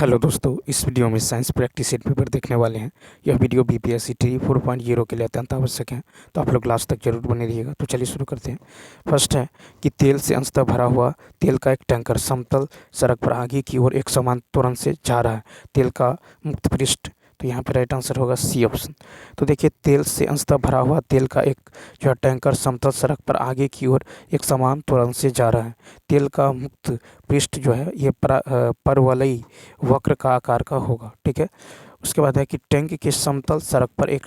Hello दोस्तों, इस video में साइंस प्रैक्टिस सेट पेपर देखने वाले हैं। यह वीडियो बीपीएससी टी 4.0 के लिए अत्यंत आवश्यक है, तो आप लोग लास्ट तक जरूर बने रहिएगा। तो चलिए शुरू करते हैं। फर्स्ट है कि तेल से अंशतः भरा हुआ तेल का एक टैंकर समतल सड़क पर आगे की ओर एक समान त्वरण से जा रहा है। तेल का मुक्त पृष्ठ, तो यहाँ पे राइट आंसर होगा सी ऑप्शन। तो देखिए, तेल से अंशतः भरा हुआ तेल का एक जो है टैंकर समतल सड़क पर आगे की ओर एक समान त्वरण से जा रहा है। तेल का मुक्त पृष्ठ जो है ये परवलयी वक्र का आकार का होगा। ठीक है। उसके बाद है कि टैंक के समतल सड़क पर एक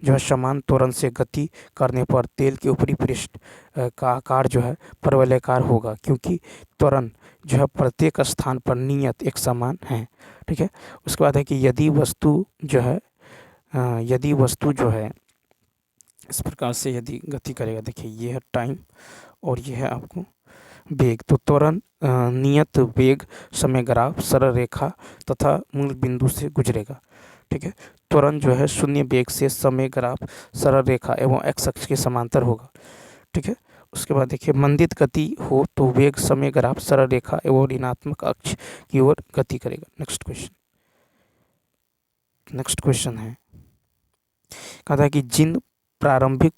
जो है समान त्वरण से गति करने पर तेल के ऊपरी पृष्ठ का आकार जो है परवलयाकार होगा, क्योंकि त्वरण जो है प्रत्येक स्थान पर नियत एक समान है। ठीक है। उसके बाद है कि यदि वस्तु जो है इस प्रकार से यदि गति करेगा, देखिए ये है टाइम और ये है आपको वेग। तो त्वरण नियत वेग समय ग्राफ सरल रेखा तथा मूल बिंदु से गुजरेगा। ठीक है। त्वरण जो है शून्य वेग से समय ग्राफ सरल रेखा एवं एक्स अक्ष के समांतर होगा। ठीक है। उसके बाद देखिए, मंदित गति हो तो वेग समय ग्राफ सरल रेखा एवं ऋणात्मक अक्ष की ओर गति करेगा। नेक्स्ट क्वेश्चन है, कहा था कि जिन प्रारंभिक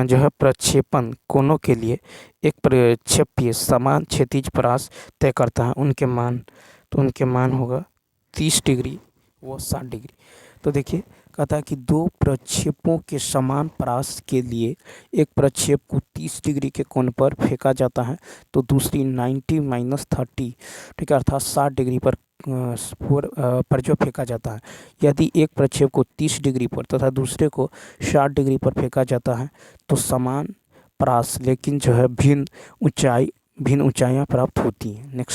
जो है प्रक्षेपण कोणों के लिए एक प्रक्षेप्य समान क्षैतिज परास तय करता है, उनके मान होगा 30 डिग्री व 60 डिग्री। तो देखिए, कहता है कि दो प्रक्षेपों के समान परास के लिए एक प्रक्षेप को 30 डिग्री के कोण पर फेंका जाता है, तो दूसरी 90-30, ठीक है, अर्थात 60 डिग्री पर जो फेंका जाता है। यदि एक प्रक्षेप को 30 डिग्री पर तथा दूसरे को 60 डिग्री पर फेंका जाता है तो समान परास लेकिन जो है भिन्न ऊंचाइयाँ प्राप्त होती हैं।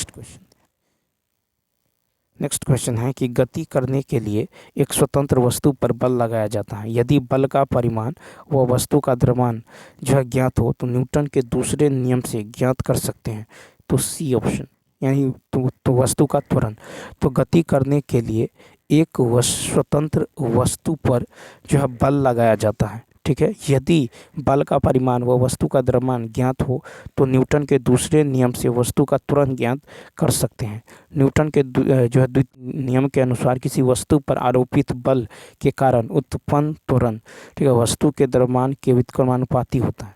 नेक्स्ट क्वेश्चन है कि गति करने के लिए एक स्वतंत्र वस्तु पर बल लगाया जाता है। यदि बल का परिमाण व वस्तु का द्रव्यमान जो है ज्ञात हो तो न्यूटन के दूसरे नियम से ज्ञात कर सकते हैं। तो सी ऑप्शन, यानी तो वस्तु का त्वरण। तो गति करने के लिए एक स्वतंत्र वस्तु पर जो है बल लगाया जाता है। ठीक है। यदि बल का परिमाण व वस्तु का द्रव्यमान ज्ञात हो तो न्यूटन के दूसरे नियम से वस्तु का त्वरण ज्ञात कर सकते हैं। न्यूटन के जो है नियम के अनुसार किसी वस्तु पर आरोपित बल के कारण उत्पन्न त्वरण, ठीक है, वस्तु के द्रव्यमान के व्युत्क्रमानुपाती होता है।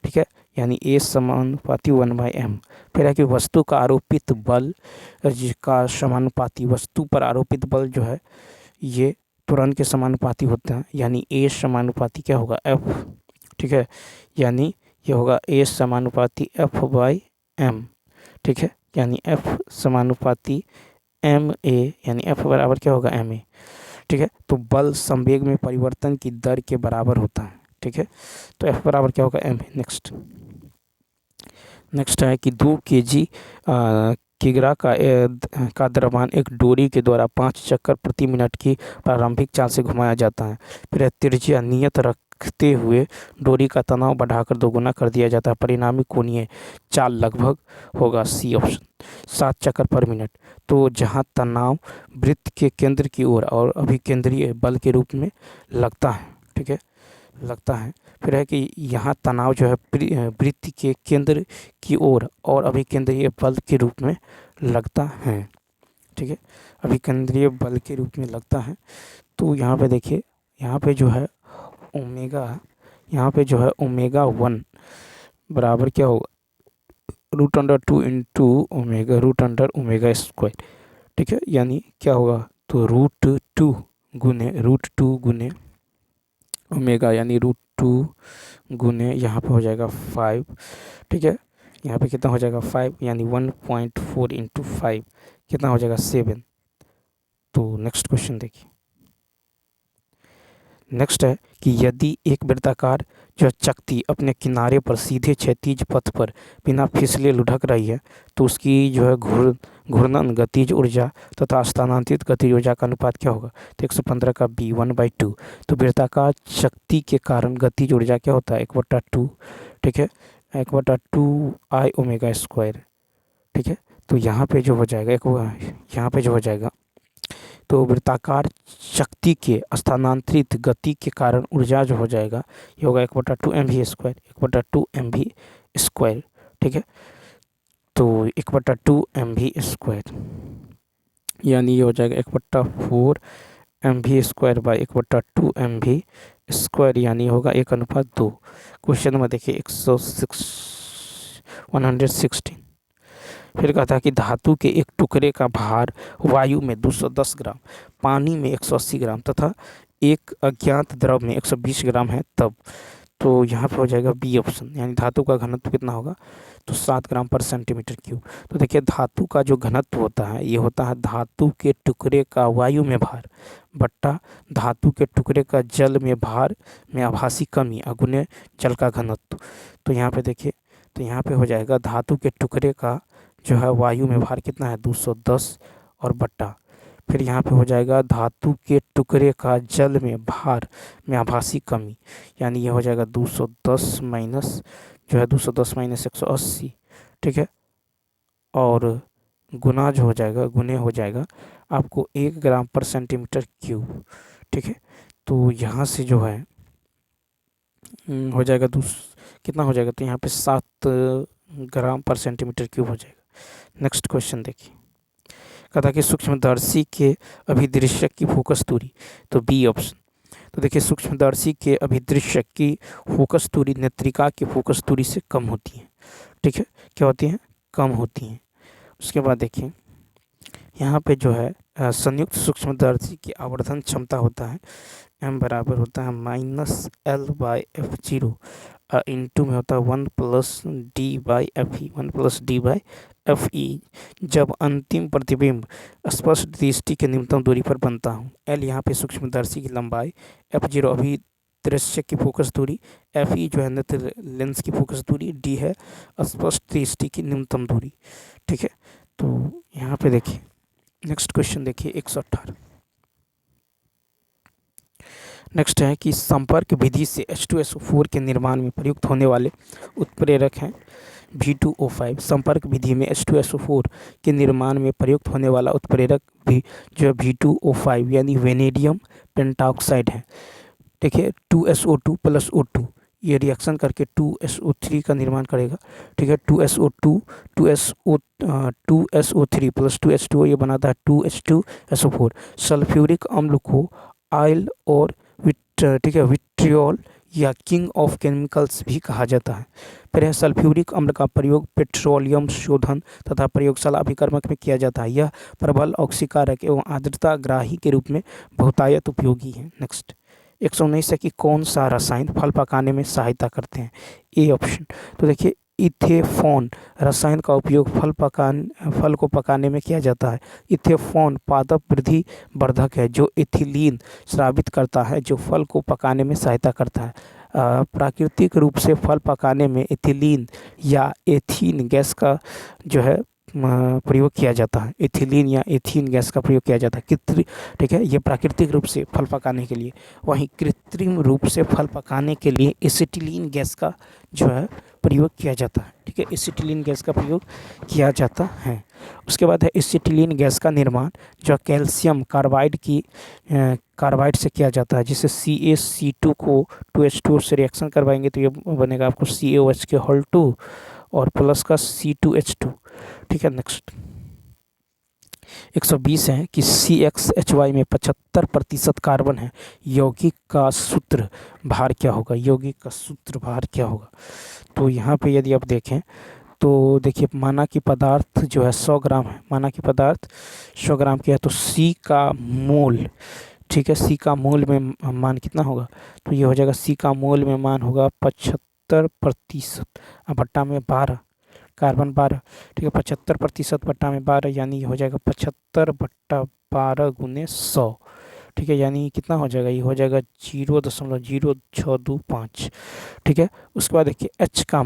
ठीक है, यानी ए समानुपाती 1/m। फिर है कि वस्तु का आरोपित बल का समानुपाती वस्तु पर आरोपित बल जो है ये त्वरण के समानुपाती होते हैं, यानी ए समानुपाती क्या होगा, एफ। ठीक है, यानी ये होगा ए समानुपाती F/m। ठीक है, यानी एफ समानुपाती एम ए, यानी एफ बराबर क्या होगा, एम ए। ठीक है, तो बल संवेग में परिवर्तन की दर के बराबर होता है। ठीक है, तो एफ बराबर क्या होगा, एम ए। नेक्स्ट है कि 2 kg किग्रा का द्रव्यमान एक डोरी के द्वारा 5 चक्कर प्रति मिनट की प्रारंभिक चाल से घुमाया जाता है। फिर त्रिज्या नियत रखते हुए डोरी का तनाव बढ़ाकर 2 गुना कर दिया जाता है। परिणामी कोणीय चाल लगभग होगा, सी ऑप्शन, 7 चक्कर पर मिनट। तो जहाँ तनाव वृत्त के केंद्र की ओर और अभिकेंद्रीय बल के रूप में लगता है। ठीक है, लगता है। फिर है कि यहाँ तनाव जो है वृत्त के केंद्र की ओर और अभिकेंद्रीय बल के रूप में लगता है। ठीक है, अभिकेंद्रीय बल के रूप में लगता है। तो यहाँ पे देखिए, यहाँ पे जो है ओमेगा 1 बराबर क्या होगा, √2 इंटू ओमेगा स्क्वायर। ठीक है, यानी क्या होगा, तो √2 गुने ओमेगा, यानी √2 गुने यहाँ पे हो जाएगा 5। ठीक है, यहाँ पे कितना हो जाएगा 5, यानी 1.4 इंटू 5 कितना हो जाएगा 7। तो नेक्स्ट क्वेश्चन देखिए। नेक्स्ट है कि यदि एक वृत्ताकार जो चकती अपने किनारे पर सीधे क्षैतिज पथ पर बिना फिसले लुढ़क रही है तो उसकी जो है घूर्णन गतिज ऊर्जा तथा स्थानांतरित गतिज ऊर्जा का अनुपात क्या होगा, तो 115 का b 1/2। तो वृत्ताकार शक्ति के कारण गतिज ऊर्जा क्या होता है, 1/2। ठीक है, 1/2 I ओमेगा स्क्वायर। ठीक है, तो यहाँ पे जो हो जाएगा तो वृत्ताकार शक्ति के स्थानांतरित गति के कारण ऊर्जा जो हो जाएगा ये होगा 1/2 mv स्क्वायर। ठीक है, तो 1/2 mv स्क्वायर, यानी ये हो जाएगा 1/4 mv² बाई 1/2 mv², यानी होगा 1:2। क्वेश्चन में देखिए 116। फिर कहा था कि धातु के एक टुकड़े का भार वायु में 210 ग्राम, पानी में 180 ग्राम तथा एक अज्ञात द्रव में 120 ग्राम है तब। तो यहाँ पे हो जाएगा बी ऑप्शन, यानी धातु का घनत्व कितना होगा, तो 7 ग्राम पर सेंटीमीटर क्यूब। तो देखिए धातु का जो घनत्व होता है ये होता है धातु के टुकड़े का वायु में भार बट्टा धातु के टुकड़े का जल में भार में आभासी कमी अगुने जल का घनत्व। तो यहाँ पे देखिए, तो यहाँ पे हो जाएगा धातु के टुकड़े का जो है वायु में भार कितना है 210 और बट्टा, फिर यहाँ पे हो जाएगा धातु के टुकड़े का जल में भार में आभासी कमी, यानी ये हो जाएगा 210 माइनस जो है 210 माइनस 180, ठीक है, और गुना जो हो जाएगा गुने हो जाएगा आपको 1 ग्राम पर सेंटीमीटर क्यूब, ठीक है। तो यहाँ से जो है हो जाएगा कितना हो जाएगा, तो यहाँ पे 7 ग्राम पर सेंटीमीटर क्यूब हो जाएगा। नेक्स्ट क्वेश्चन देखिए, कहा कि सूक्ष्मदर्शी के अभिदृश्यक की फोकस दूरी, तो बी ऑप्शन। तो देखिए सूक्ष्मदर्शी के अभिदृश्यक की फोकस दूरी नेत्रिका की फोकस दूरी से कम होती है, ठीक है, क्या होती है, कम होती हैं। उसके बाद देखिए यहाँ पे जो है संयुक्त सूक्ष्मदर्शी की आवर्धन क्षमता होता है m बराबर होता है -L/f0 इंटू में होता है 1+d/fe 1+d/fe जब अंतिम प्रतिबिंब स्पष्ट दृष्टि के न्यूनतम दूरी पर बनता हूँ। L यहाँ पे सूक्ष्मदर्शी की लंबाई, f0 अभी दृश्य की फोकस दूरी, fe जो है नेत्र लेंस की फोकस दूरी, d है स्पष्ट दृष्टि की न्यूनतम दूरी, ठीक है। तो यहाँ पे देखिए नेक्स्ट क्वेश्चन देखिए 118। नेक्स्ट है कि संपर्क विधि से H2SO4 के निर्माण में प्रयुक्त होने वाले उत्प्रेरक हैं V2O5। संपर्क विधि में H2SO4 के निर्माण में प्रयुक्त होने वाला उत्प्रेरक भी जो है V2O5 यानी वेनेडियम पेंटाऑक्साइड है। देखिए 2SO2 + O2 ये रिएक्शन करके 2SO3 का निर्माण करेगा, ठीक है। 2SO2 2SO3 + 2H2O ये बनाता है 2H2SO4। सल्फ्यूरिक अम्ल को ऑयल और ठीक है विट्रियोल या किंग ऑफ केमिकल्स भी कहा जाता है। फिर सल्फ्यूरिक अम्ल का प्रयोग पेट्रोलियम शोधन तथा प्रयोगशाला अभिकर्मक में किया जाता है। यह प्रबल ऑक्सीकारक एवं आर्द्रता ग्राही के रूप में बहुतायत उपयोगी है। नेक्स्ट 119 है कि कौन सा रसायन फल पकाने में सहायता करते हैं, ए ऑप्शन। तो देखिए इथेफॉन रसायन का उपयोग फल को पकाने में किया जाता है। इथेफॉन पादप वृद्धि वर्धक है जो इथिलीन स्रावित करता है जो फल को पकाने में सहायता करता है। प्राकृतिक रूप से फल पकाने में इथिलीन या एथीन गैस का जो है प्रयोग किया जाता है। इथिलीन या एथीन गैस का प्रयोग किया जाता है ठीक है, ये प्राकृतिक रूप से फल पकाने के लिए। वहीं कृत्रिम रूप से फल पकाने के लिए एसिटिलीन गैस का जो है प्रयोग किया जाता है, ठीक है, एसिटिलीन गैस का प्रयोग किया जाता है। उसके बाद है एसिटिलीन गैस का निर्माण जो कैल्शियम कार्बाइड से किया जाता है, जिसे CaC2 को 2H2 से रिएक्शन करवाएंगे तो ये बनेगा आपको CaOH2 और प्लस का C2H2, ठीक है। नेक्स्ट 120 है कि CXHY में 75% कार्बन है, यौगिक का सूत्र भार क्या होगा, यौगिक का सूत्र भार क्या होगा। तो यहाँ पे यदि आप देखें तो देखिए माना कि पदार्थ जो है 100 ग्राम है, माना कि पदार्थ 100 ग्राम की है तो C का मोल, ठीक है, C का मोल में मान कितना होगा, तो ये हो जाएगा C का मोल में मान होगा 75% बट्टा में 12, कार्बन 12, ठीक है, 75% बट्टा में 12 यानी ये हो जाएगा 75/12 × 100, ठीक है, यानी कितना हो जाएगा, ये हो जाएगा 0.0625, ठीक है। उसके बाद देखिए H का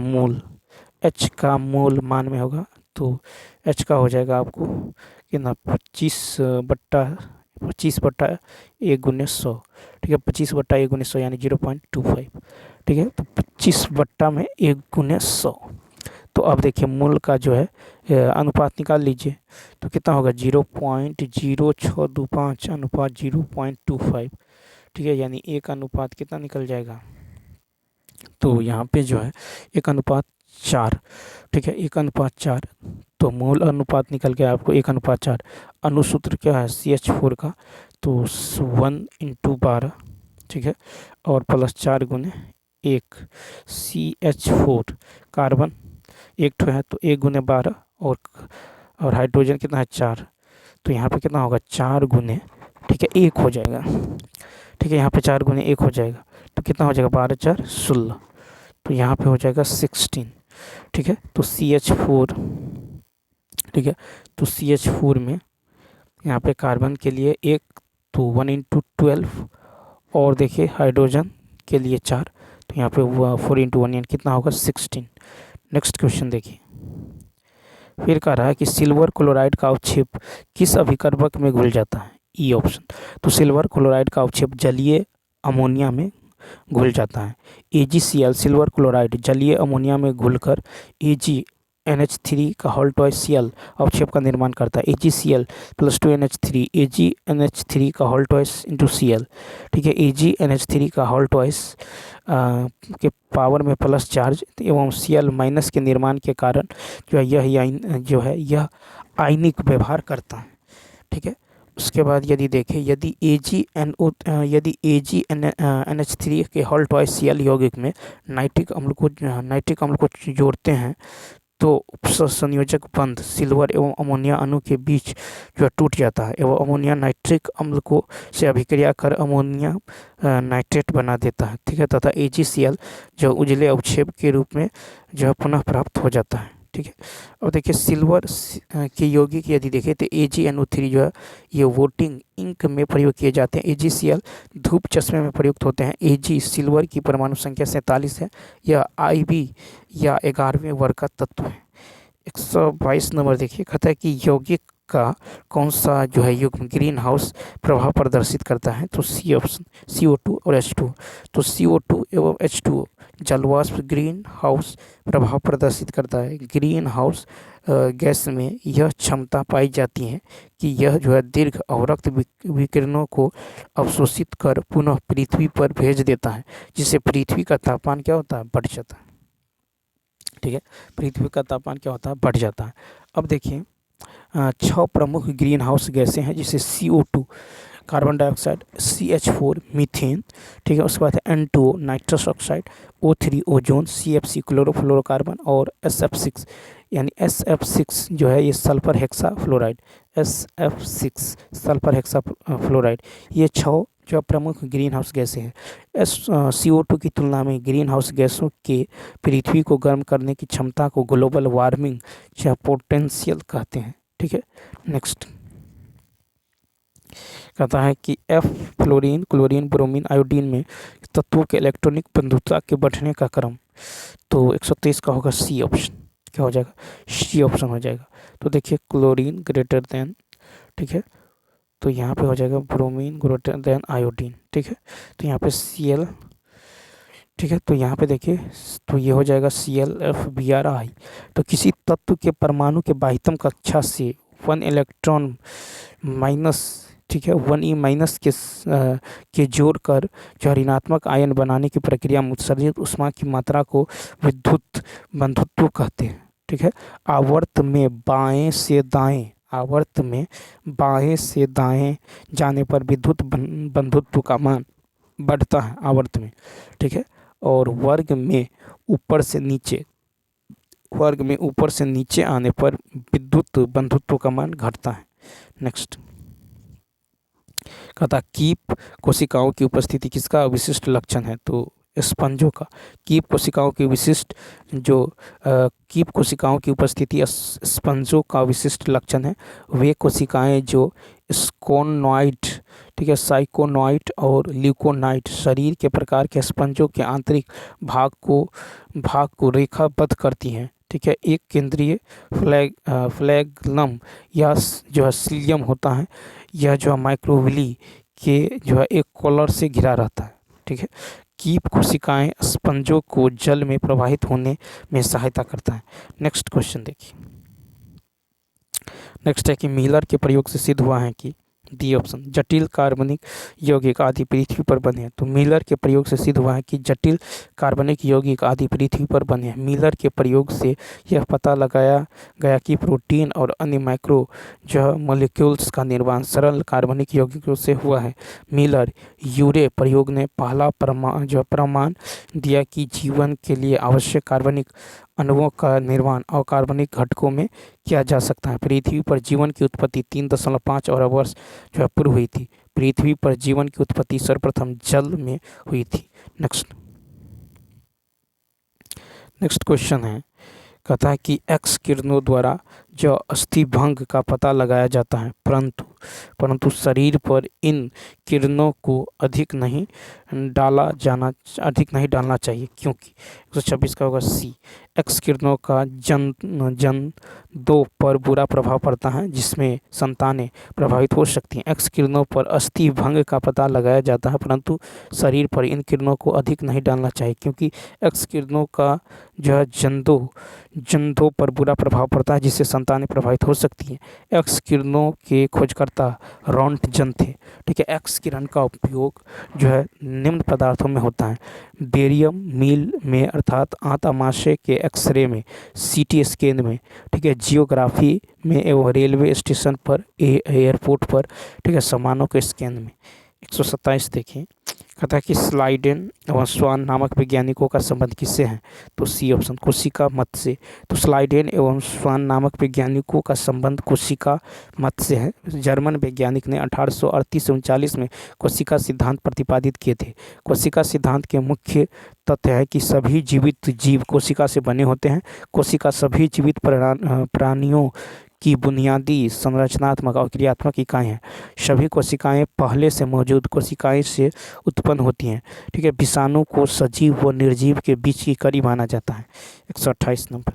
मोल मान में होगा तो H का हो जाएगा आपको कितना 25/1 × 100, ठीक है, 25/1 × 100 यानी 0.25, ठीक है। तो 25/1 × 100। तो अब देखिए मूल का जो है अनुपात निकाल लीजिए तो कितना होगा 0.0625 अनुपात 0.25, ठीक है, यानी 1 अनुपात कितना निकल जाएगा, तो यहाँ पे जो है 1 अनुपात 4, ठीक है, 1 अनुपात 4 तो मोल अनुपात निकल के आपको 1:4। अनुसूत्र क्या है CH4 का, तो 1/12, ठीक है, और प्लस 4 × 1। CH4 कार्बन एक ठो है तो 1 × 12, और हाइड्रोजन कितना है 4, तो यहाँ पे कितना होगा 4 × ठीक है 1 हो जाएगा, ठीक है, यहाँ पे 4 × 1 हो जाएगा, तो कितना हो जाएगा 12×4 = 16, तो यहाँ पे हो जाएगा 16, ठीक है। तो CH4, ठीक है, तो CH4 में यहाँ पे कार्बन के लिए 1, तो 1 × 12, और देखिए हाइड्रोजन के लिए 4, तो यहाँ पे 4 × 1 यानी कितना होगा 16। नेक्स्ट क्वेश्चन देखिए, फिर कह रहा है कि सिल्वर क्लोराइड का अवक्षेप किस अभिकर्मक में घुल जाता है, ई ऑप्शन। तो सिल्वर क्लोराइड का अवक्षेप जलीय अमोनिया में घुल जाता है। AgCl सिल्वर क्लोराइड जलीय अमोनिया में घुलकर AgNH3 का Cl अवक्षेप का निर्माण करता है। AgCl + 2NH3 AgNH3 का Cl, ठीक है, AgNH3 का के पावर में प्लस चार्ज एवं Cl- के निर्माण के कारण जो है यह आयनिक व्यवहार करता है, ठीक है। उसके बाद यदि देखें, यदि AgNH3 के Cl यौगिक में नाइट्रिक अम्ल को जोड़ते हैं तो संयोजक बंध सिल्वर एवं अमोनिया अणु के बीच जो है टूट जाता है एवं अमोनिया नाइट्रिक अम्ल को से अभिक्रिया कर अमोनिया नाइट्रेट बना देता है, ठीक है, तथा AgCl जो उजले अवक्षेप के रूप में जो है पुनः प्राप्त हो जाता है, ठीक है। अब देखिए सिल्वर के यौगिक यदि देखें तो AgNO3 जो है ये वोटिंग इंक में प्रयोग किए जाते हैं। AgCl धूप चश्मे में प्रयुक्त होते हैं। Ag सिल्वर की परमाणु संख्या 47 है। यह IB या 11वें वर्ग का तत्व है। 122 नंबर देखिए, कहता है कि यौगिक का कौन सा जो है युग्म ग्रीन हाउस प्रभाव प्रदर्शित करता है, तो सी ऑप्शन CO2 और H2। तो CO2 एवं H2 जलवाष्प ग्रीन हाउस प्रभाव प्रदर्शित करता है। ग्रीन हाउस गैस में यह क्षमता पाई जाती है कि यह जो है दीर्घ अवरक्त विकिरणों को अवशोषित कर पुनः पृथ्वी पर भेज देता है, जिससे पृथ्वी का तापमान क्या होता है बढ़ जाता है, ठीक है, पृथ्वी का तापमान क्या होता है बढ़ जाता है। अब देखिए 6 प्रमुख ग्रीन हाउस गैसें हैं, जिसे CO2 carbon dioxide, CH4 methane, ठीक है, उसके बाद N2O nitrous oxide, O3 ozone, CFC chlorofluorocarbon और SF6 यानी SF6 जो है ये sulphur hexa fluoride, SF6 sulphur hexa fluoride, ये 6 जो प्रमुख ग्रीन हाउस गैसें हैं। CO2 की तुलना में ग्रीन हाउस गैसों के पृथ्वी को गर्म करने की क्षमता को ग्लोबल वार्मिंग या पोटेंशियल कहते हैं, ठीक है। नेक्स्ट कहता है कि F fluorine, chlorine, bromine, iodine में तत्वों के इलेक्ट्रॉनिक बंधुता के बढ़ने का क्रम, तो 123 का होगा सी ऑप्शन, क्या हो जाएगा सी ऑप्शन हो जाएगा। तो देखिए क्लोरीन ग्रेटर देन, ठीक है, तो यहाँ पे हो जाएगा ब्रोमीन ग्रेटर देन आयोडीन, ठीक है, तो यहाँ पे Cl, ठीक है, तो यहाँ पे देखिए तो ये हो जाएगा ClFBrI। तो किसी तत्व के परमाणु के बाह्यतम कक्षा से 1 इलेक्ट्रॉन माइनस, ठीक है, 1e- के जोड़कर जो ऋणात्मक आयन बनाने की प्रक्रिया में उत्सर्जित ऊष्मा की मात्रा को विद्युत बंधुत्व कहते हैं, ठीक है। आवर्त में बाएं से दाएं जाने पर विद्युत बंधुत्व का मान बढ़ता है आवर्त में, ठीक है, और वर्ग में ऊपर से नीचे आने पर विद्युत बंधुत्व का मान घटता है। नेक्स्ट कहता कीप कोशिकाओं की उपस्थिति किसका विशिष्ट लक्षण है, तो स्पंजों का। कीप कोशिकाओं की उपस्थिति स्पंजों का विशिष्ट लक्षण है। वे कोशिकाएं जो स्कोनॉइड, ठीक है, साइकोनॉइड और ल्यूकोनाइड शरीर के प्रकार के स्पंजों के आंतरिक भाग को रेखाबद्ध करती हैं, ठीक है। एक केंद्रीय फ्लैग्लम या जो है सिलियम होता है, यह जो है माइक्रोविली के जो है एक कॉलर से घिरा रहता है, ठीक है। कीप कोशिकाएं स्पंजों को जल में प्रवाहित होने में सहायता करता है। नेक्स्ट क्वेश्चन देखिए, नेक्स्ट है कि मिलर के प्रयोग से सिद्ध हुआ है कि डी ऑप्शन, जटिल कार्बनिक यौगिक आदि पृथ्वी पर बने हैं। तो मिलर के प्रयोग से सिद्ध हुआ है कि जटिल कार्बनिक यौगिक आदि पृथ्वी पर बने हैं। मिलर के प्रयोग से यह पता लगाया गया कि प्रोटीन और अन्य माइक्रो जो मॉलिक्यूल्स का निर्माण सरल कार्बनिक यौगिकों से हुआ है। मिलर यूरे प्रयोग ने पहला प्रमाण दिया कि जीवन के लिए आवश्यक कार्बनिक अणुओं का निर्माण अकार्बनिक घटकों में किया जा सकता है। पृथ्वी पर जीवन की उत्पत्ति 3.5 अरब वर्ष पूर्व हुई थी। पृथ्वी पर जीवन की उत्पत्ति सर्वप्रथम जल में हुई थी। नेक्स्ट क्वेश्चन है, कहता है कि एक्स किरणों द्वारा जो अस्थिभंग का पता लगाया जाता है, परंतु शरीर पर इन किरणों को अधिक नहीं डालना चाहिए, क्योंकि 126 का होगा सी। एक्स किरणों का जन दो पर बुरा प्रभाव पड़ता है, जिसमें संतानें प्रभावित हो सकती हैं। एक्स किरणों पर अस्थि भंग का पता लगाया जाता है, परंतु शरीर पर इन किरणों को अधिक नहीं डालना चाहिए, क्योंकि एक्स किरणों का जो है जन दो पर बुरा प्रभाव पड़ता है, जिससे संतानें प्रभावित हो सकती हैं। एक्स किरणों के खोजकर्ता रोंटगन थे। ठीक है, एक्स किरण का उपयोग जो है निम्न पदार्थों में होता है: बेरियम मील में अर्थात आंतमाशय के एक्सरे में, सीटी स्कैन में, ठीक है, जियोग्राफी में एवं रेलवे स्टेशन पर, एयरपोर्ट पर, ठीक है, सामानों के स्कैन में। 127 देखिए, कहता है कि स्लाइडेन एवं स्वान नामक वैज्ञानिकों का संबंध किससे है? तो सी ऑप्शन, कोशिका मत से। तो स्लाइडेन एवं स्वान नामक वैज्ञानिकों का संबंध कोशिका मत से है। जर्मन वैज्ञानिक ने 1838-39 में कोशिका सिद्धांत प्रतिपादित किए थे। कोशिका सिद्धांत के मुख्य तथ्य है कि सभी जीवित जीव कोशिका से बने होते हैं। कोशिका सभी जीवित प्राणियों की बुनियादी संरचनात्मक और क्रियात्मक इकाई हैं। सभी कोशिकाएं पहले से मौजूद कोशिकाएं से उत्पन्न होती हैं। ठीक है, विषाणु को सजीव व निर्जीव के बीच की कड़ी माना जाता है। 128 नंबर,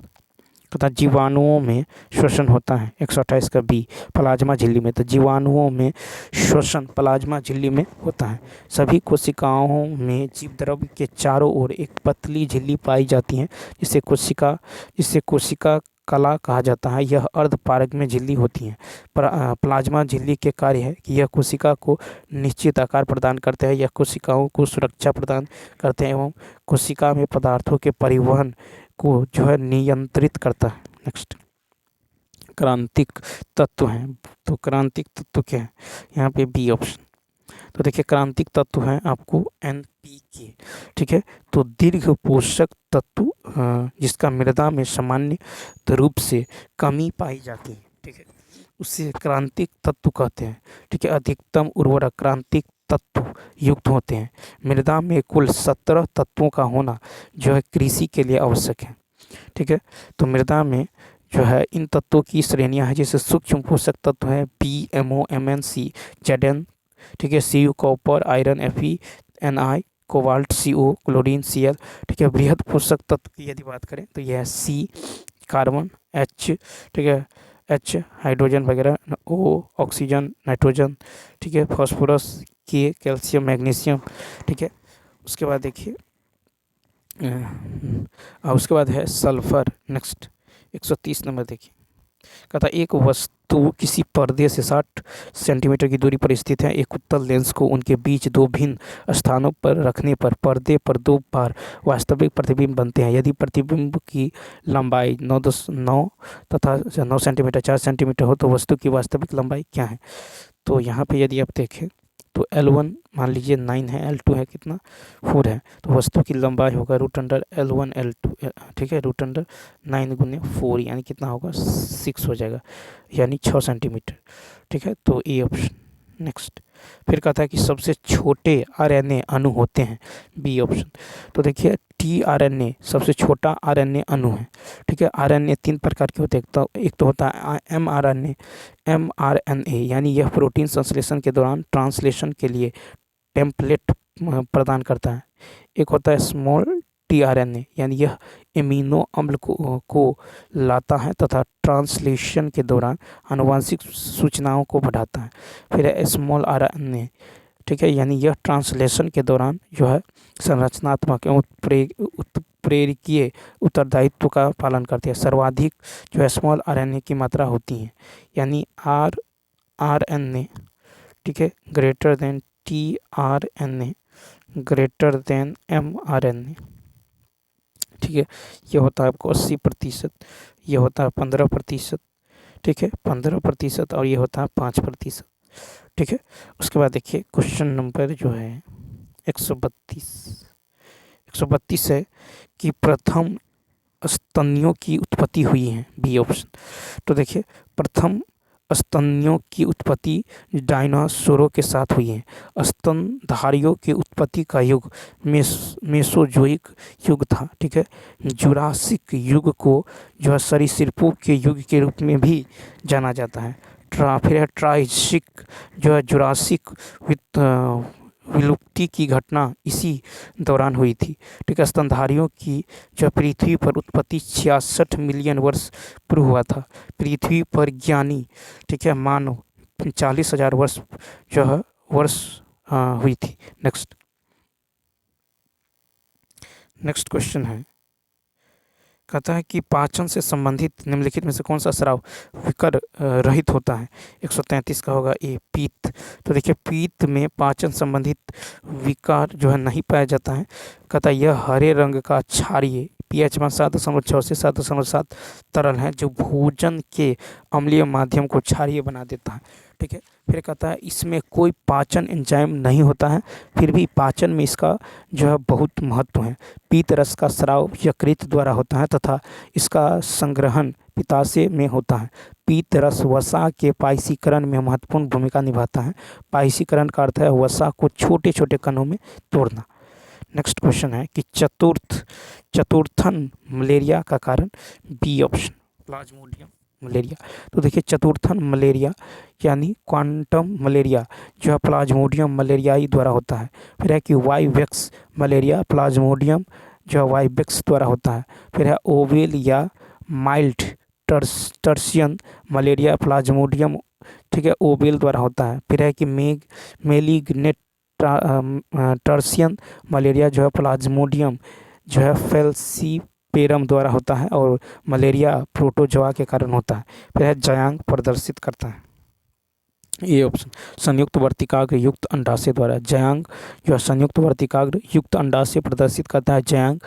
तथा जीवाणुओं में श्वसन होता है। 128 का बी, प्लाज्मा झिल्ली में। तो जीवाणुओं में श्वसन प्लाज्मा झिल्ली में होता है। सभी कोशिकाओं में जीवद्रव्य के चारों ओर एक पतली झिल्ली पाई जाती है, जिसे कोशिका कला कहा जाता है। यह अर्धपारगम्य झिल्ली होती है। प्लाज्मा झिल्ली के कार्य है कि यह कोशिका को निश्चित आकार प्रदान करते हैं, यह कोशिकाओं को सुरक्षा प्रदान करते हैं एवं कोशिका में पदार्थों के परिवहन को जो है नियंत्रित करता है। नेक्स्ट, क्रांतिक तत्व हैं। तो क्रांतिक तत्व क्या है? यहाँ पे बी ऑप्शन। तो देखिए, क्रांतिक तत्व हैं आपको NPK। ठीक है, तो दीर्घ पोषक तत्व जिसका मृदा में सामान्य रूप से कमी पाई जाती है, ठीक है, उसे क्रांतिक तत्व कहते हैं। ठीक है, अधिकतम उर्वरक क्रांतिक तत्व युक्त होते हैं। मृदा में कुल 17 तत्वों का होना जो है कृषि के लिए आवश्यक है। ठीक है, तो मृदा में जो है इन तत्वों की श्रेणियां हैं, जैसे सूक्ष्म पोषक तत्व है PMO, MnC, Zn, ठीक है, Cu copper, iron Fe, Ni cobalt CO, chlorine Cl। ठीक है, बृहद पोषक तत्व की यदि बात करें तो यह C कार्बन, H, ठीक है, H हाइड्रोजन वगैरह, O ऑक्सीजन, नाइट्रोजन, ठीक है, फास्फोरस, K कैल्शियम, मैग्नीशियम। ठीक है, उसके बाद देखिए उसके बाद है सल्फर। नेक्स्ट 130 नंबर देखिए, कहता एक वस्तु किसी पर्दे से 60 सेंटीमीटर की दूरी पर स्थित है। एक उत्तल लेंस को उनके बीच दो भिन्न स्थानों पर रखने पर पर्दे पर दो बार वास्तविक प्रतिबिंब बनते हैं। यदि प्रतिबिंब की लंबाई 9 तथा 9 सेंटीमीटर 4 सेंटीमीटर हो तो वस्तु की वास्तविक लंबाई क्या है? तो यहाँ पे यदि आप देखें तो L1 मान लीजिए 9 है, L2 है कितना 4 है, तो वस्तु की लंबाई होगा √L1 L2, ठीक है, √9 × 4 यानी कितना होगा 6 हो जाएगा, यानी 6 सेंटीमीटर। ठीक है, तो ए ऑप्शन। नेक्स्ट, फिर कहता है कि सबसे छोटे RNA अणु होते हैं, बी ऑप्शन। तो देखिए tRNA सबसे छोटा RNA अणु है। ठीक है, RNA 3 प्रकार के होते हैं। एक तो होता है mRNA यानी यह प्रोटीन संश्लेषण के दौरान ट्रांसलेशन के लिए टेम्पलेट प्रदान करता है। एक होता है स्मॉल tRNA यानी यह एमिनो अम्ल को लाता है तथा ट्रांसलेशन के दौरान आनुवांशिक सूचनाओं को बढ़ाता है। फिर है स्मॉल RNA, ठीक है, यानी यह ट्रांसलेशन के दौरान जो है संरचनात्मक एवं उत्प्रेरकीय उत्तरदायित्व का पालन करती है। सर्वाधिक जो है स्मॉल RNA की मात्रा होती है, यानी RNA ठीक है, greater than tRNA greater than mRNA, ठीक है। ये होता है आपको 80%, ये होता है 15%, ठीक है, 15%, और ये होता है 5%, ठीक है। उसके बाद देखिए क्वेश्चन नंबर जो है 132 है कि प्रथम स्तनियों की उत्पत्ति हुई है, बी ऑप्शन। तो देखिए प्रथम स्तनियों की उत्पत्ति डायनासोरों के साथ हुई है। स्तनधारियों की उत्पत्ति का युग मेसोजोइक युग था, ठीक है। जुरासिक युग को जो है सरीसृपों के युग के रूप में भी जाना जाता है। फिर है ट्राइसिक जो है जुरासिक विलुप्ति की घटना इसी दौरान हुई थी, ठीक है। स्तनधारियों की जो पृथ्वी पर उत्पत्ति 66 मिलियन वर्ष पूर्व हुआ था। पृथ्वी पर ज्ञानी, ठीक है, मानव 40,000 वर्ष जो है वर्ष हुई थी। नेक्स्ट क्वेश्चन है, कहता है कि पाचन से संबंधित निम्नलिखित में से कौन सा स्राव विकर रहित होता है। 133 का होगा ए पीत। तो देखिए पीत में पाचन संबंधित विकार जो है नहीं पाया जाता है। कहता है यह हरे रंग का क्षारीय pH 7.6 से 7.7 तरल है जो भोजन के अम्लीय माध्यम को क्षारीय बना देता है, ठीक है। फिर कहता है इसमें कोई पाचन एंजाइम नहीं होता है, फिर भी पाचन में इसका जो है बहुत महत्व है। पीत रस का स्राव यकृत द्वारा होता है तथा इसका संग्रहण पित्ताशय में होता है। पीत रस वसा के पायसीकरण में महत्वपूर्ण भूमिका निभाता है। पायसीकरण का अर्थ है वसा को छोटे छोटे कणों में तोड़ना। नेक्स्ट क्वेश्चन है कि चतुर्थन मलेरिया का कारण, बी ऑप्शन प्लाज्मोडियम मलेरिया। तो देखिए चतुर्थन मलेरिया यानी क्वांटम मलेरिया जो है प्लाज्मोडियम मलेरियाई द्वारा होता है। फिर है कि वाइवेक्स मलेरिया प्लाज्मोडियम जो है वाइवेक्स द्वारा होता है। फिर है ओवेल या माइल्ड टर्सियन मलेरिया प्लाज्मोडियम, ठीक है, ओवेल द्वारा होता है। फिर है कि मेलिग्नेट टर्सियन मलेरिया जो है प्लाज्मोडियम जो है फेल्सीपेरम द्वारा होता है और मलेरिया प्रोटोजोआ के कारण होता है। फिर है जयांग प्रदर्शित करता है, ये ऑप्शन संयुक्त वर्तिकाग्र युक्त अंडाशय द्वारा। जयांग जो है संयुक्त वर्तिकाग्र युक्त अंडाशय प्रदर्शित करता है। जयांग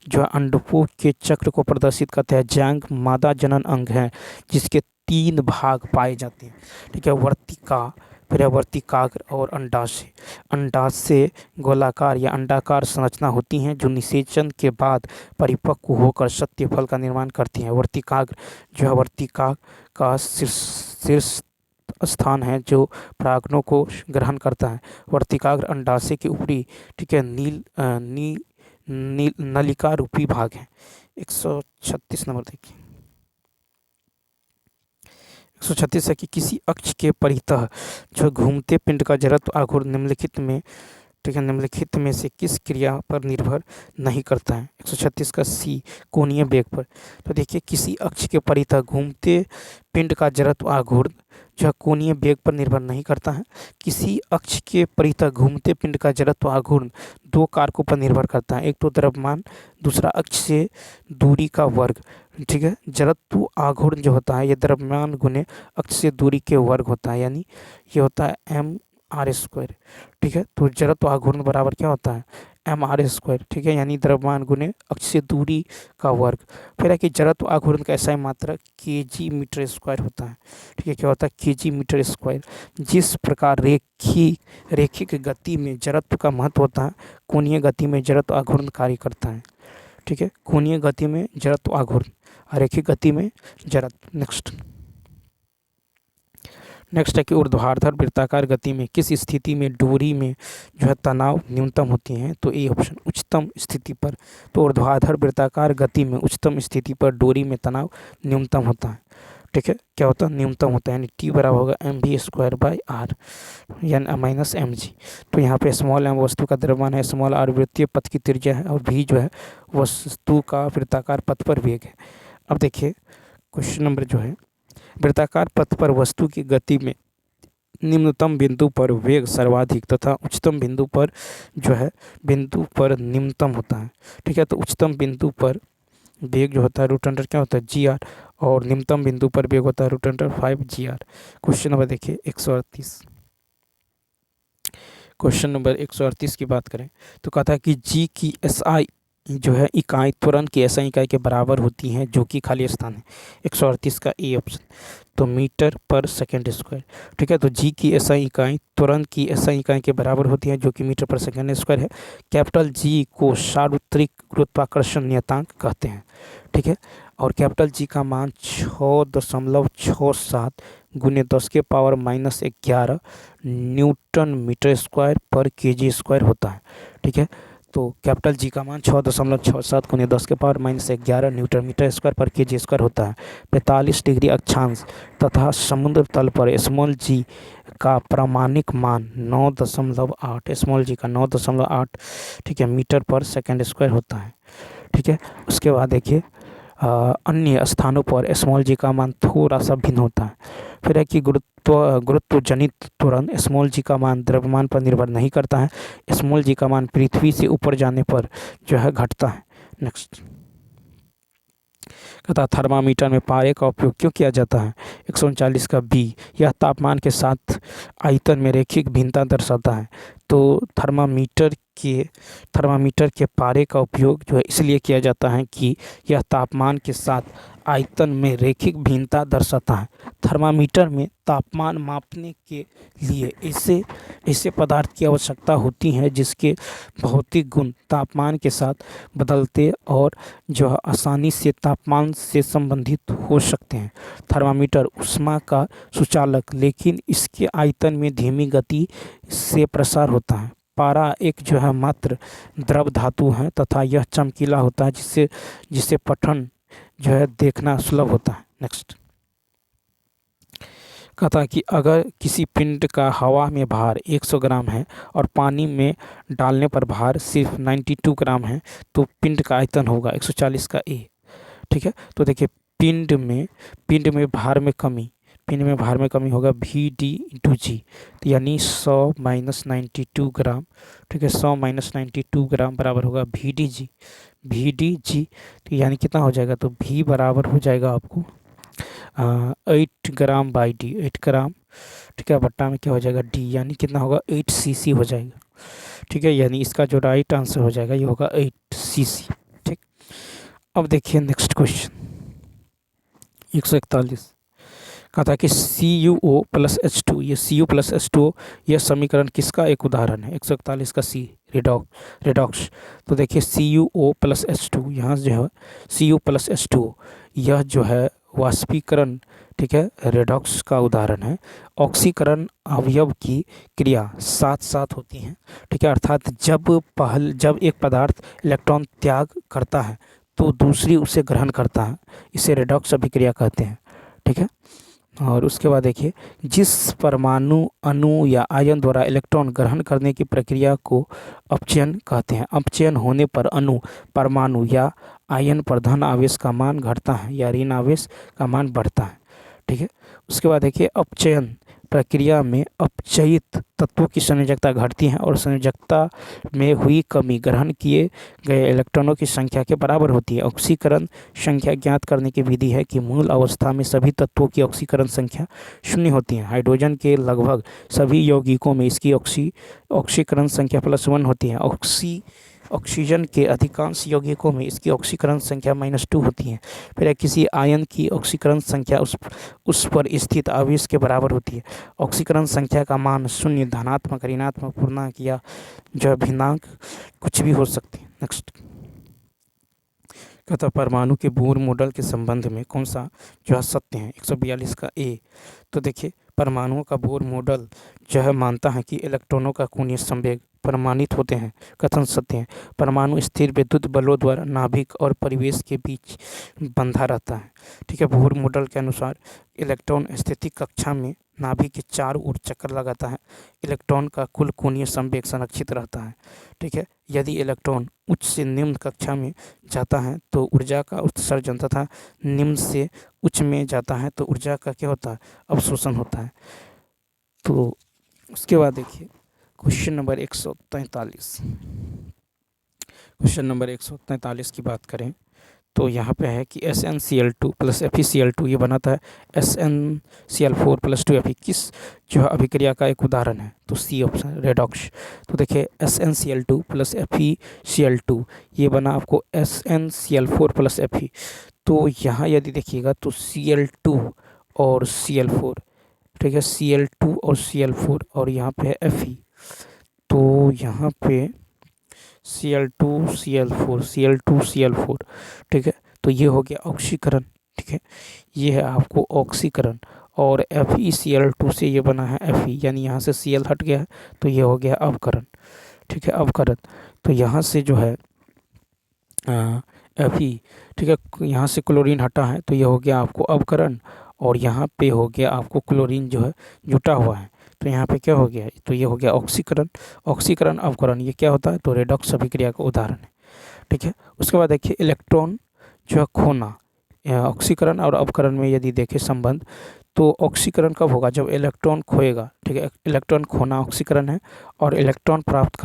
जो है अंडकों के चक्र को प्रदर्शित करता है। जयांग मादा जनन अंग है जिसके 3 भाग पाए जाते हैं, ठीक है, वर्तिका, फिर है वर्तिकाग्र और अंडाशय। अंडाशय गोलाकार या अंडाकार संरचना होती हैं जो निषेचन के बाद परिपक्व होकर सत्य फल का निर्माण करती हैं। वर्तिकाग्र जो है वर्तिका का शीर्ष स्थान है जो परागणों को ग्रहण करता है। वर्तिकाग्र अंडाशय के ऊपरी, ठीक है, नलिका रूपी भाग है। 136 नंबर देखिए 136 है कि किसी अक्ष के परितः जो घूमते पिंड का जड़त्व आघूर्ण निम्नलिखित में, ठीक है, निम्नलिखित में से किस क्रिया पर निर्भर नहीं करता है। 136 का सी कोणीय वेग पर। तो देखिए किसी अक्ष के परितः घूमते पिंड का जड़त्व आघूर्ण जो है कोणीय वेग पर निर्भर नहीं करता है। किसी अक्ष के परितः घूमते पिंड का जड़त्व आघूर्ण 2 कारकों पर निर्भर करता है, एक तो द्रव्यमान, दूसरा अक्ष से दूरी का वर्ग, ठीक है। जड़त्व आघूर्ण जो होता है ये द्रव्यमान गुने अक्ष से दूरी के वर्ग होता है, यानी ये होता है mr², ठीक है। तो जड़त्व आघूर्ण बराबर क्या होता है mr², ठीक है, यानी द्रव्यमान गुने अक्ष से दूरी का वर्ग। फिर है कि जड़त्व आघूर्ण का ऐसा मात्रक kg मीटर स्क्वायर होता है, ठीक है, क्या होता है kg मीटर स्क्वायर। जिस प्रकार रेखिक गति में जड़त्व का महत्व होता है कोणीय गति में जड़त्व आघूर्ण कार्य करता है, ठीक है। कोणीय गति में जड़त्व आघूर्ण, रैखिक गति में जड़त्व। नेक्स्ट है कि ऊर्ध्वाधर वृत्ताकार गति में किस स्थिति में डोरी में जो है तनाव न्यूनतम होती है। तो ए ऑप्शन उच्चतम स्थिति पर। तो ऊर्ध्वाधर वृत्ताकार गति में उच्चतम स्थिति पर डोरी में तनाव न्यूनतम होता है, ठीक है, क्या होता है न्यूनतम होता है, यानी टी बराबर होगा mv²/r यानी माइनस mg। तो यहाँ पे स्मॉल एम वस्तु का द्रव्यमान है, स्मॉल आर वृत्तीय पथ की त्रिज्या है और v जो है वस्तु का वृत्ताकार पथ पर वेग है। अब देखिए क्वेश्चन नंबर जो है, वृत्ताकार पथ पर वस्तु की गति में निम्नतम बिंदु पर वेग सर्वाधिक तथा उच्चतम बिंदु पर जो है निम्नतम होता है, ठीक है। तो उच्चतम बिंदु पर वेग जो होता है रूट अंडर क्या होता है जी आर और निम्नतम बिंदु पर वेग होता है root under 5 GR। Question number देखिए 138 क्वेश्चन नंबर 138 की बात करें तो कहता है कि जी की एसआई जो है इकाई त्वरण की एसआई इकाई के बराबर होती हैं जो कि खाली स्थान है। 138 का ए ऑप्शन, तो मीटर पर सेकेंड स्क्वायर। ठीक है, तो जी की एसआई इकाई त्वरण की एसआई इकाई के बराबर होती है जो कि मीटर पर सेकेंड स्क्वायर है। कैपिटल जी को सार्वत्रिक गुरुत्वाकर्षण नियतांक कहते हैं। ठीक है, और कैपिटल जी का मान 6.67 गुने 10⁻⁻11 न्यूटन मीटर स्क्वायर पर केजी स्क्वायर होता है। ठीक है, तो कैपिटल जी का मान 6.67 गुने 10⁻⁻11 न्यूटन मीटर स्क्वायर पर केजी स्क्वायर होता है। 45 डिग्री अक्षांश तथा समुद्र तल पर स्मॉल जी का प्रामाणिक मान 9.8, स्मॉल जी का 9.8, ठीक है, मीटर पर सेकेंड स्क्वायर होता है। ठीक है, उसके बाद देखिए अन्य स्थानों पर स्मॉल जी का मान थोड़ा सा भिन्न होता है। फिर है कि गुरुत्व जनित त्वरण स्मॉल जी का मान द्रव्यमान पर निर्भर नहीं करता है। स्मॉल जी का मान पृथ्वी से ऊपर जाने पर जो है घटता है। नेक्स्ट कहता थर्मामीटर में पारे का उपयोग क्यों किया जाता है। 139 का बी, यह तापमान के साथ आयतन में रैखिक भिन्नता दर्शाता है। तो थर्मामीटर के पारे का उपयोग जो है इसलिए किया जाता है कि यह तापमान के साथ आयतन में रैखिक भिन्नता दर्शाता है। थर्मामीटर में तापमान मापने के लिए ऐसे पदार्थ की आवश्यकता होती है जिसके भौतिक गुण तापमान के साथ बदलते और जो है आसानी से तापमान से संबंधित हो सकते हैं। थर्मामीटर ऊष्मा का सुचालक, लेकिन इसके आयतन में धीमी गति से प्रसार होता है। पारा एक जो है मात्र द्रव धातु है तथा यह चमकीला होता है जिससे पठन जो है देखना सुलभ होता है। नेक्स्ट कहता है कि अगर किसी पिंड का हवा में भार 100 ग्राम है और पानी में डालने पर भार सिर्फ 92 ग्राम है तो पिंड का आयतन होगा। 140 का ए। ठीक है, तो देखिए पिंड में भार में कमी होगा वी डी इंटू जी, तो यानी 100 - 92 ग्राम। ठीक है, 100 - 92 ग्राम बराबर होगा वी डी जी, तो यानी कितना हो जाएगा, तो वी बराबर हो जाएगा आपको 8 ग्राम बाई डी, 8 ग्राम। ठीक है, बट्टा में क्या हो जाएगा डी, यानी कितना होगा 8 सीसी हो जाएगा। ठीक है, यानी इसका जो राइट आंसर हो जाएगा ये होगा 8 सीसी। ठीक, अब देखिए नेक्स्ट क्वेश्चन 141 कहता है कि CuO+H2, ये Cu+H2O यह समीकरण किसका एक उदाहरण है। 141 का सी, रेडॉक्स। तो देखिए CuO+H2, यहाँ जो है Cu+H2O यह जो है वाष्पीकरण, ठीक है, रेडॉक्स का उदाहरण है। ऑक्सीकरण अवयव की क्रिया साथ साथ होती हैं। ठीक है, अर्थात जब एक पदार्थ इलेक्ट्रॉन त्याग करता है तो दूसरी उसे ग्रहण करता है, इसे रेडॉक्स अभिक्रिया कहते हैं। ठीक है, और उसके बाद देखिए जिस परमाणु, अणु या आयन द्वारा इलेक्ट्रॉन ग्रहण करने की प्रक्रिया को अपचयन कहते हैं। अपचयन होने पर अणु, परमाणु या आयन पर धन आवेश का मान घटता है या ऋण आवेश का मान बढ़ता है। ठीक है, उसके बाद देखिए अपचयन प्रक्रिया में अपचयित तत्वों की संयोजकता घटती है और संयोजकता में हुई कमी ग्रहण किए गए इलेक्ट्रॉनों की संख्या के बराबर होती है। ऑक्सीकरण संख्या ज्ञात करने की विधि है कि मूल अवस्था में सभी तत्वों की ऑक्सीकरण संख्या 0 होती है। हाइड्रोजन के लगभग सभी यौगिकों में इसकी ऑक्सीकरण संख्या +1 होती है। ऑक्सीजन के अधिकांश यौगिकों में इसकी ऑक्सीकरण संख्या -2 होती है। फिर किसी आयन की ऑक्सीकरण संख्या उस पर स्थित आवेश के बराबर होती है। ऑक्सीकरण संख्या का मान 0, धनात्मक, ऋणात्मक, पूर्णांक या जो भिन्नांक कुछ भी हो सकते हैं। नेक्स्ट कहता परमाणु के बोर मॉडल के संबंध में कौन सा जो है सत्य है। 142 का ए। तो देखिए परमाणुओं का बोर मॉडल जो है मानता है कि इलेक्ट्रॉनों का कोणीय संवेग परमाणित होते हैं। कथन सत्य है। परमाणु स्थिर विद्युत बलों द्वारा नाभिक और परिवेश के बीच बंधा रहता है। ठीक है, बोर मॉडल के अनुसार इलेक्ट्रॉन स्थितिक कक्षा में नाभिक के चारों ओर चक्कर लगाता है। इलेक्ट्रॉन का कुल कोणीय संवेग संरक्षित रहता है। ठीक है, यदि इलेक्ट्रॉन उच्च से निम्न कक्षा में जाता है तो ऊर्जा का उत्सर्जन तथा निम्न से उच्च में जाता है तो ऊर्जा का क्या होता है, अवशोषण होता है। तो उसके बाद देखिए क्वेश्चन नंबर 143 की बात करें तो यहाँ पे है कि SnCl2 प्लस FeCl2 ये बनाता है SnCl4 प्लस 2Fe। किस जो है अभिक्रिया का एक उदाहरण है? तो सी ऑप्शन, रेडॉक्स। तो देखिए SnCl2 प्लस FeCl2 ये बना आपको SnCl4 प्लस Fe। तो यहाँ यदि देखिएगा तो Cl2 और Cl4, ठीक है, Cl2 और Cl4 और यहाँ पे है Fe। तो यहाँ पे Cl2 Cl4 Cl2 Cl4, ठीक है, तो ये हो गया ऑक्सीकरण, ठीक है, ये है आपको ऑक्सीकरण। और FeCl2 से ये बना है Fe, यानी यहाँ से Cl हट गया है तो ये हो गया अवकरण, ठीक है, अवकरण। तो यहाँ से जो है Fe, ठीक है, यहाँ से क्लोरीन हटा है तो ये हो गया आपको अवकरण, और यहाँ पे हो गया आपको क्लोरीन जो है जुटा हुआ है तो यहाँ पे क्या हो गया? तो ये हो गया ऑक्सीकरण। ऑक्सीकरण अवकरण ये क्या होता है? तो रेडॉक्स अभिक्रिया का उदाहरण है, ठीक है। उसके बाद देखिए इलेक्ट्रॉन जो है खोना, ऑक्सीकरण और अवकरण में यदि देखें संबंध, तो ऑक्सीकरण कब होगा? जब इलेक्ट्रॉन खोएगा, ठीक है। इलेक्ट्रॉन खोना ऑक्सीकरण है, और इलेक्ट्रॉन प्राप्त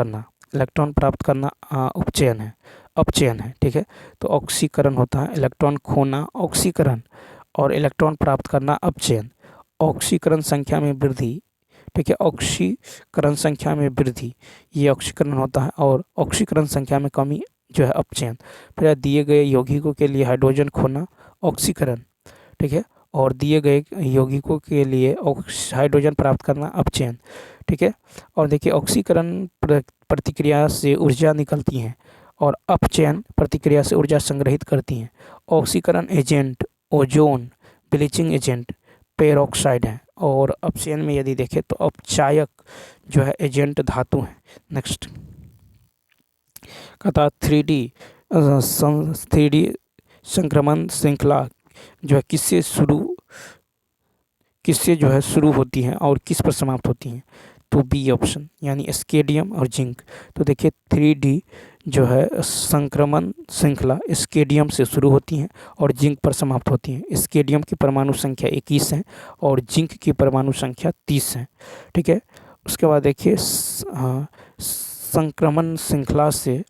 करना उपचयन है, अपचयन है, ठीक है। तो ऑक्सीकरण होता है इलेक्ट्रॉन खोना ऑक्सीकरण, और इलेक्ट्रॉन प्राप्त करना अपचयन। ऑक्सीकरण संख्या में वृद्धि, ठीक है, ऑक्सीकरण संख्या में वृद्धि ये ऑक्सीकरण होता है, और ऑक्सीकरण संख्या में कमी जो है अपचयन। फिर दिए गए यौगिकों के लिए हाइड्रोजन खोना ऑक्सीकरण, ठीक है, और दिए गए यौगिकों के लिए हाइड्रोजन प्राप्त करना अपचयन, ठीक है। और देखिए ऑक्सीकरण प्रतिक्रिया से ऊर्जा निकलती है, और अपचयन प्रतिक्रिया से ऊर्जा संग्रहित करती हैं। ऑक्सीकरण agent ozone, bleaching agent peroxide है, और अपचयन में यदि देखें तो अपचायक जो है एजेंट धातु है। नेक्स्ट कहता 3D संक्रमण श्रृंखला जो है किससे जो है शुरू होती है और किस पर समाप्त होती हैं? तो बी ऑप्शन, यानी स्केडियम और जिंक। तो देखिए 3D जो है संक्रमण श्रृंखला स्केडियम से शुरू होती हैं और जिंक पर समाप्त होती हैं। स्केडियम की परमाणु संख्या 21 है और जिंक की परमाणु संख्या 30 है, ठीक है। उसके बाद देखिए संक्रमण श्रृंखला से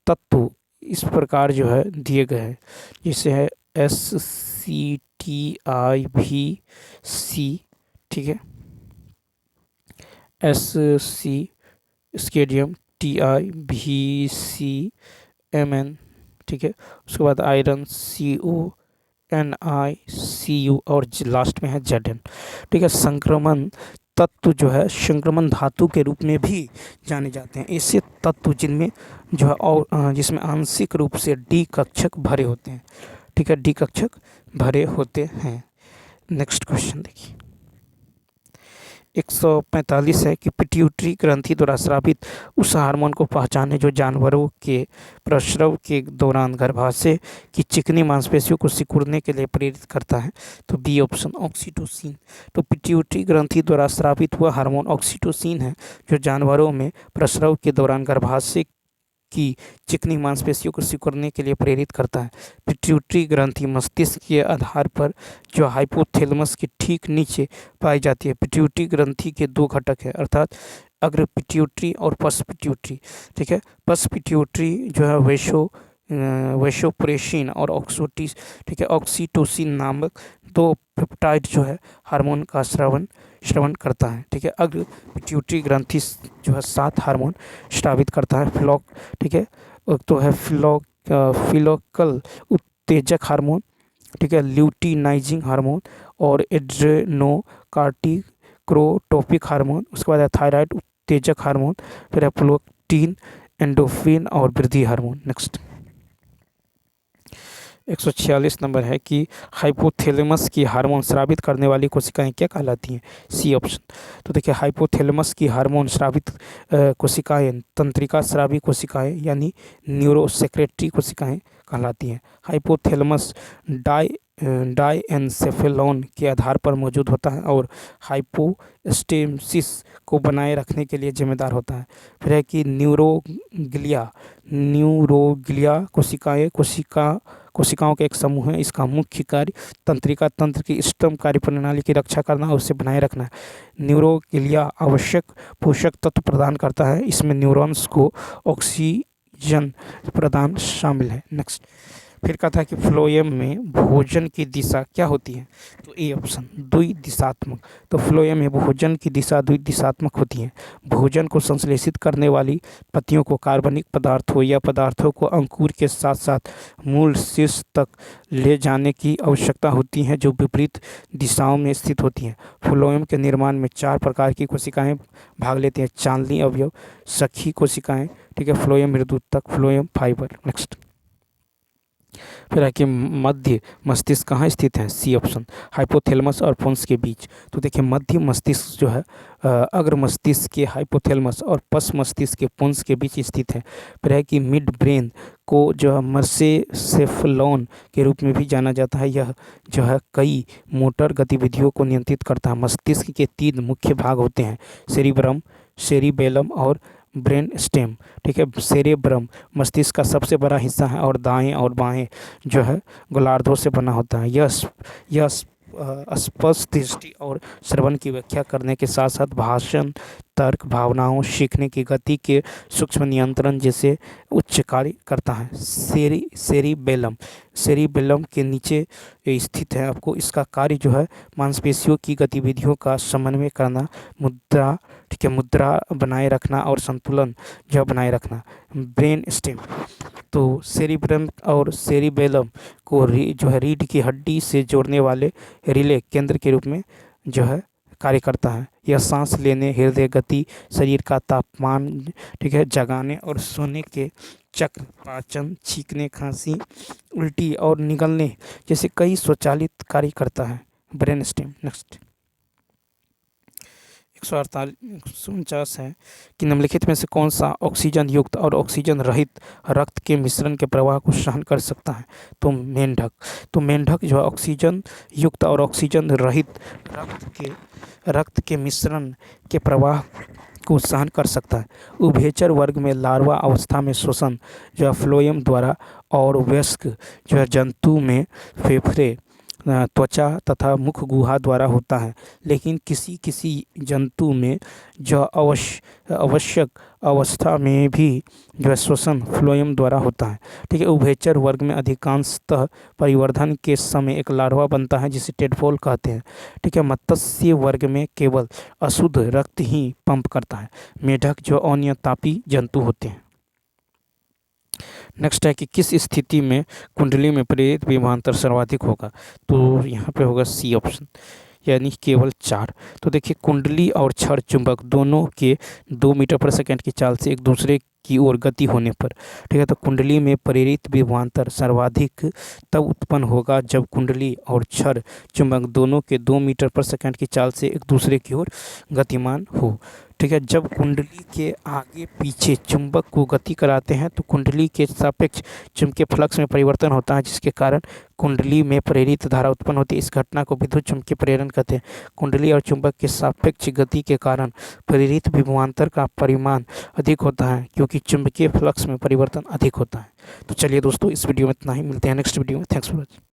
तत्व इस प्रकार जो है दिए गए हैं, जैसे है SCTIVC, ठीक है, SC स्केडियम, TiVCMn, ठीक है। उसके बाद आयरन CONiCu, और लास्ट में है Zn, ठीक है। संक्रमण तत्व जो है संक्रमण धातु के रूप में भी जाने जाते हैं। ऐसे तत्व जिनमें जो है और जिसमें आंशिक रूप से डी कक्षक भरे होते हैं, ठीक है, डी कक्षक भरे होते हैं। नेक्स्ट क्वेश्चन देखिए 145 है कि पिट्यूटरी ग्रंथि द्वारा स्रावित उस हार्मोन को पहचाने जो जानवरों के प्रसव के दौरान गर्भाशय की चिकनी मांसपेशियों को सिकुड़ने के लिए प्रेरित करता है। तो बी ऑप्शन ऑक्सीटोसिन। तो पिट्यूटरी ग्रंथि द्वारा स्रावित हुआ हार्मोन ऑक्सीटोसिन है जो जानवरों में प्रसव के दौरान गर्भाशय की चिकनी मांसपेशियों को सिकुड़ने के लिए प्रेरित करता है। पिट्यूटरी ग्रंथि मस्तिष्क के आधार पर जो हाइपोथैलेमस के ठीक नीचे पाई जाती है। पिट्यूटरी ग्रंथि के दो घटक हैं, अर्थात अग्र पिट्यूटरी और पश्च पिट्यूटरी, ठीक है। पश्च पिट्यूटरी जो है वैसोप्रेसिन और ऑक्सीटोसिन, ठीक है, ऑक्सीटोसिन नामक दो पेप्टाइड जो है हार्मोन का श्रवण करता है, ठीक है। अग्र पिट्यूटरी ग्रंथि जो है 7 हार्मोन स्रावित करता है। ठीक है, तो है फिलोकल उत्तेजक हार्मोन, ठीक है, ल्यूटिनाइजिंग हार्मोन और एड्रेनोकार्टिकोट्रोपिक हार्मोन। उसके बाद है थायराइड उत्तेजक हार्मोन, फिर है प्रोलैक्टिन, एंडोर्फिन और वृद्धि हार्मोन। नेक्स्ट 146 नंबर है कि हाइपोथैलेमस की हार्मोन स्रावित करने वाली कोशिकाएं क्या कहलाती हैं? C option. तो देखिए हाइपोथैलेमस की हार्मोन स्रावित कोशिकाएं तंत्रिका स्रावी कोशिकाएं यानी न्यूरोसेक्रेटरी कोशिकाएं कहलाती हैं। हाइपोथैलेमस डायएन्सेफेलॉन के आधार पर मौजूद होता है और हाइपोस्टेसिस को बनाए रखने के लिए जिम्मेदार होता है। फिर है कि न्यूरोग्लिया कोशिकाओं का एक समूह है। इसका मुख्य कार्य तंत्रिका तंत्र की स्टम कार्य प्रणाली की रक्षा करना और उसे बनाए रखना है। न्यूरोग्लिया आवश्यक पोषक तत्व प्रदान करता है, इसमें न्यूरॉन्स को ऑक्सीजन प्रदान शामिल है। नेक्स्ट फिर कहा था कि फ्लोएम में भोजन की दिशा क्या होती है, तो ए ऑप्शन द्विदिशात्मक। तो फ्लोएम में भोजन की दिशा द्विदिशात्मक होती है। भोजन को संश्लेषित करने वाली पत्तियों को कार्बनिक पदार्थों या पदार्थों को अंकुर के साथ साथ मूल शीर्ष तक ले जाने की आवश्यकता होती है, जो विपरीत दिशाओं में स्थित होती हैं। फ्लोएम के निर्माण में 4 प्रकार की कोशिकाएं भाग लेती हैं। चांदनी अवयव, सखी कोशिकाएं, ठीक है, फ्लोएम मृदुतक, फ्लोएम फाइबर। नेक्स्ट फिर है कि मध्य मस्तिष्क कहाँ स्थित है, सी ऑप्शन हाइपोथैलेमस और पोन्स के बीच। तो देखिए मध्य मस्तिष्क जो है अग्र मस्तिष्क के हाइपोथैलेमस और पश्च मस्तिष्क के पोन्स के बीच स्थित है। फिर है कि मिड ब्रेन को जो है मर्सेसेफ्लोन के रूप में भी जाना जाता है। यह जो है कई मोटर गतिविधियों को नियंत्रित करता है। मस्तिष्क के 3 मुख्य भाग होते हैं, सेरिब्रम, सेरिबेलम और ब्रेन स्टेम, ठीक है। सेरेब्रम मस्तिष्क का सबसे बड़ा हिस्सा है और दाएं और बाएं जो है गोलार्धों से बना होता है। यह स्पष्ट दृष्टि और श्रवण की व्याख्या करने के साथ साथ भाषण, तर्क, भावनाओं, सीखने की गति के सूक्ष्म नियंत्रण जैसे उच्च कार्य करता है। सेरिबेलम के नीचे स्थित है। आपको इसका कार्य जो है मांसपेशियों की गतिविधियों का समन्वय करना, मुद्रा, ठीक है, मुद्रा बनाए रखना और संतुलन जो बनाए रखना। ब्रेन स्टेम, तो सेरिब्रम और सेरिबेलम को जो है रीढ़ की हड्डी से जोड़ने वाले रिले केंद्र के रूप में जो है कार्य करता है। यह सांस लेने, हृदय गति, शरीर का तापमान, ठीक है, जगाने और सोने के चक्र, पाचन, छींकने, खांसी, उल्टी और निगलने जैसे कई स्वचालित कार्य करता है ब्रेन स्टेम। नेक्स्ट 149 है कि निम्नलिखित में से कौन सा ऑक्सीजन युक्त और ऑक्सीजन रहित रक्त के मिश्रण के प्रवाह को सहन कर सकता है, तो मेंढक। तो मेंढक जो है ऑक्सीजन युक्त और ऑक्सीजन रहित रक्त के मिश्रण के प्रवाह को सहन कर सकता है। उभयचर वर्ग में लार्वा अवस्था में श्वसन जो है फ्लोएम द्वारा और वयस्क जो है जंतु में फेफड़े, त्वचा तथा मुख गुहा द्वारा होता है। लेकिन किसी किसी जंतु में जो आवश्यक अवस्था में भी जो है श्वसन फ्लोएम द्वारा होता है, ठीक है। उभयचर वर्ग में अधिकांशतः परिवर्धन के समय एक लार्वा बनता है जिसे टेडपोल कहते हैं, ठीक है। मत्स्य वर्ग में केवल अशुद्ध रक्त ही पंप करता है। मेढक जो अनियतापी जंतु होते हैं। नेक्स्ट है कि किस स्थिति में कुंडली में प्रेरित विभवांतर सर्वाधिक होगा, तो यहाँ पे होगा सी ऑप्शन, यानी केवल 4। तो देखिए कुंडली और क्षण चुंबक दोनों के 2 मीटर प्रति सेकंड की चाल से एक दूसरे की ओर गति होने पर, ठीक है, तो कुंडली में प्रेरित विभवांतर सर्वाधिक तब उत्पन्न होगा जब कुंडली और क्षण चुंबक दोनों के 2 मीटर प्रति सेकंड की चाल से एक दूसरे की ओर गतिमान हो, ठीक है। जब कुंडली के आगे पीछे चुंबक को गति कराते हैं तो कुंडली के सापेक्ष चुंबकीय फ्लक्स में परिवर्तन होता है, जिसके कारण कुंडली में प्रेरित धारा उत्पन्न होती है। इस घटना को विद्युत चुम्बकीय प्रेरण कहते हैं। कुंडली और चुंबक के सापेक्ष गति के कारण प्रेरित विभवांतर का परिमाण अधिक होता है, क्योंकि चुंबकीय फ्लक्स में परिवर्तन अधिक होता है। तो चलिए दोस्तों, इस वीडियो में इतना ही, मिलते हैं नेक्स्ट वीडियो में। Thanks for watching.